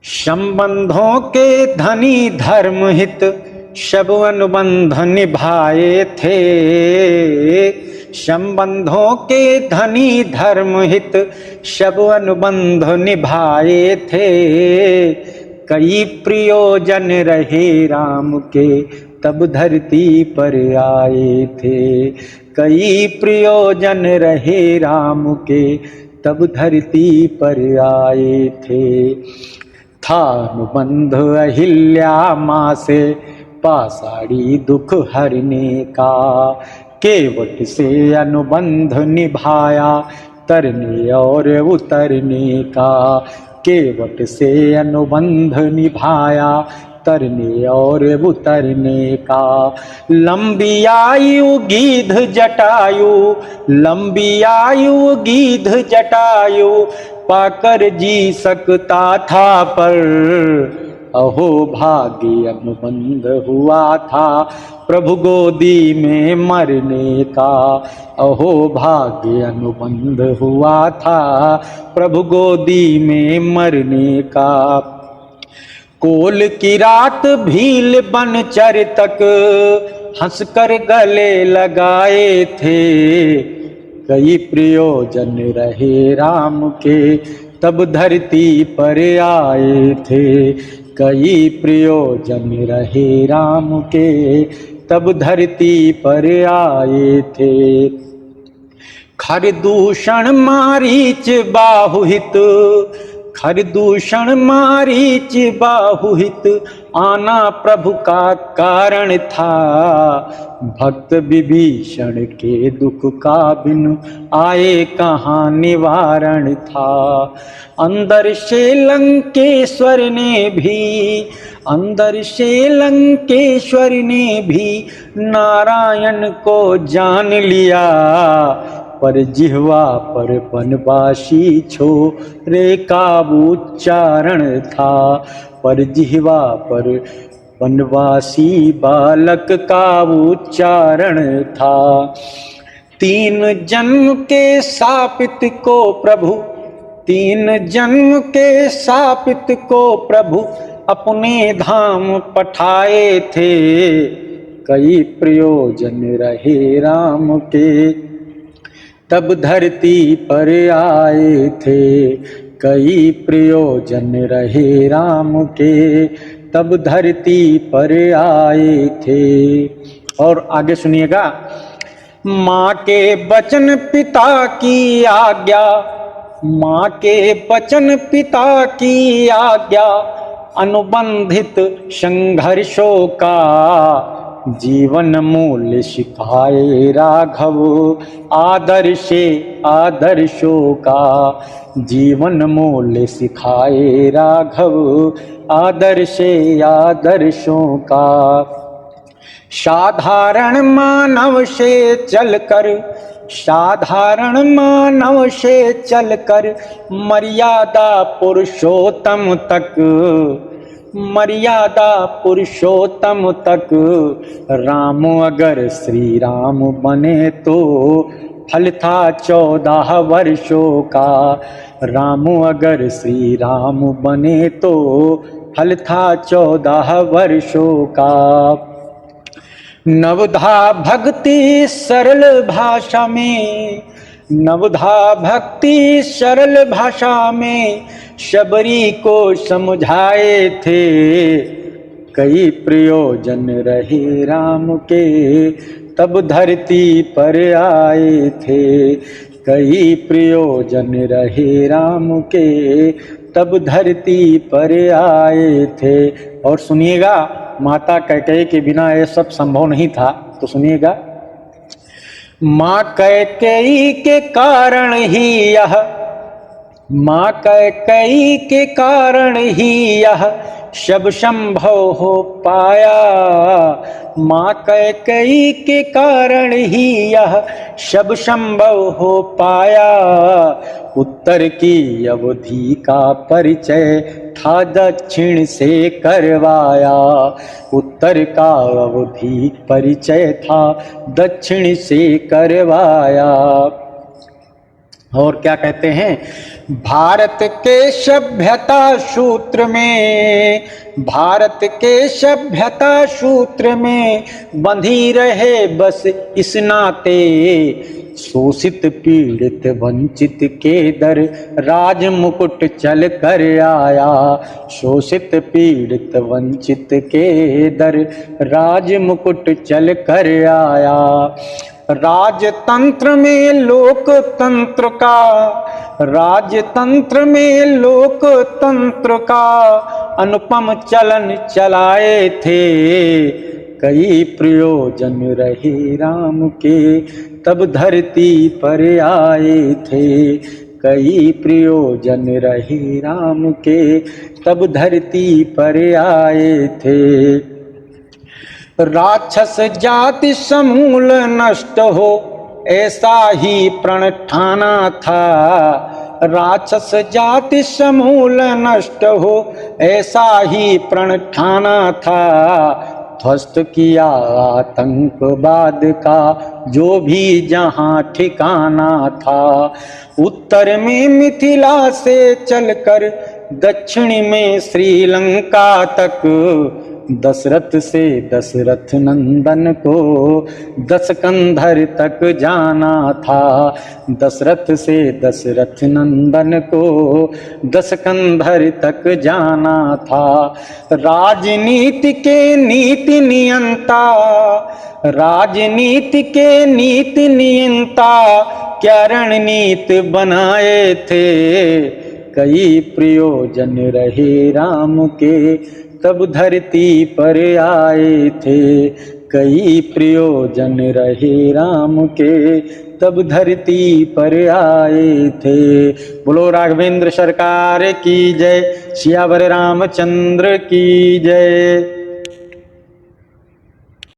संबंधों के धनी धर्म हित सब अनुबंध निभाए थे। संबंधों के धनी धर्म हित सब अनुबंध निभाए थे। कई प्रयोजन रहे राम के तब धरती पर आए थे। कई प्रयोजन रहे राम के तब धरती पर आए थे। था अनुबंध अहिल्या माँ से पासाड़ी दुख हरने का। केवट से अनुबंध निभाया तरने और उतरने का। केवट से अनुबंध निभाया तरने और उतरने का। लंबी आयु गीध जटायु, लंबी आयु गीध जटायु पाकर जी सकता था पर अहो भाग्य अनुबंध हुआ था प्रभु गोदी में मरने का। अहो भाग्य अनुबंध हुआ था प्रभु गोदी में मरने का। कोल की रात भील बन चर तक हंसकर गले लगाए थे। कई प्रयोजन रहे राम के तब धरती पर आए थे। कई प्रयोजन रहे राम के तब धरती पर आए थे। खरदूषण मारीच बाहुहित, खरदूषण मारीच बाहुहित आना प्रभु का कारण था। भक्त विभीषण के दुख का बिन आए कहाँ निवारण था। अंदर से लंकेश्वर ने भी, अंदर से लंकेश्वर ने भी नारायण को जान लिया। पर जिह्वा पर बनवासी छोरे का उच्चारण था। पर जिह्वा पर बनवासी बालक का उच्चारण था। तीन जन्म के शापित को प्रभु, तीन जन्म के शापित को प्रभु अपने धाम पठाए थे। कई प्रयोजन रहे राम के तब धरती पर आए थे। कई प्रयोजन रहे राम के तब धरती पर आए थे। और आगे सुनिएगा। माँ के वचन पिता की आज्ञा, माँ के वचन पिता की आज्ञा अनुबंधित संघर्षों का जीवन मूल्य सिखाए राघव आदर्शे आदर्शों का। जीवन मूल्य सिखाए राघव आदर्शे आदर्शों का। साधारण मानव से चलकर, साधारण मानव से चलकर मर्यादा पुरुषोत्तम तक, मर्यादा पुरुषोत्तम तक राम अगर श्री राम बने तो फल था 14 वर्षों का। राम अगर श्री राम बने तो फल था 14 वर्षों का। नवधा भक्ति सरल भाषा में, नवधा भक्ति सरल भाषा में शबरी को समझाए थे। कई प्रयोजन रहे राम के तब धरती पर आए थे। कई प्रयोजन रहे राम के तब धरती पर आए थे। और सुनिएगा, माता कैकेयी के बिना यह सब संभव नहीं था। तो सुनिएगा। माँ कैकेयी के कारण ही यह, माँ कैकेयी के कारण ही यह सब संभव हो पाया। माँ कैकेयी के कारण ही यह सब संभव हो पाया। उत्तर की अवधि का परिचय था दक्षिण से करवाया। उत्तर का अवधि परिचय था दक्षिण से करवाया। और क्या कहते हैं, भारत के सभ्यता सूत्र में, भारत के सभ्यता सूत्र में बंधी रहे बस इस नाते, शोषित पीड़ित वंचित के दर राज मुकुट चल कर आया, शोषित पीड़ित वंचित के दर राज मुकुट चल कर आया। राजतंत्र में लोकतंत्र का, राजतंत्र में लोकतंत्र का अनुपम चलन चलाए थे, कई प्रयोजन रहे राम के तब धरती पर आए थे, कई प्रयोजन रहे राम के तब धरती पर आए थे। राक्षस जाति समूल नष्ट हो ऐसा ही प्रण ठाना था, राक्षस जाति समूल नष्ट हो ऐसा ही प्रण ठाना था, ध्वस्त किया आतंकवाद का जो भी जहां ठिकाना था। उत्तर में मिथिला से चलकर दक्षिण में श्रीलंका तक, दशरथ से दशरथ नंदन को दशकंधर तक जाना था, दशरथ से दशरथ नंदन को दशकंधर तक जाना था। राजनीति के नीति नियंता, राजनीति के नीति नियंता क्या रणनीति बनाए थे, कई प्रयोजन रहे राम के तब धरती पर आए थे, कई प्रयोजन रहे राम के तब धरती पर आए थे। बोलो राघवेंद्र सरकार की जय, सियावर रामचंद्र की जय।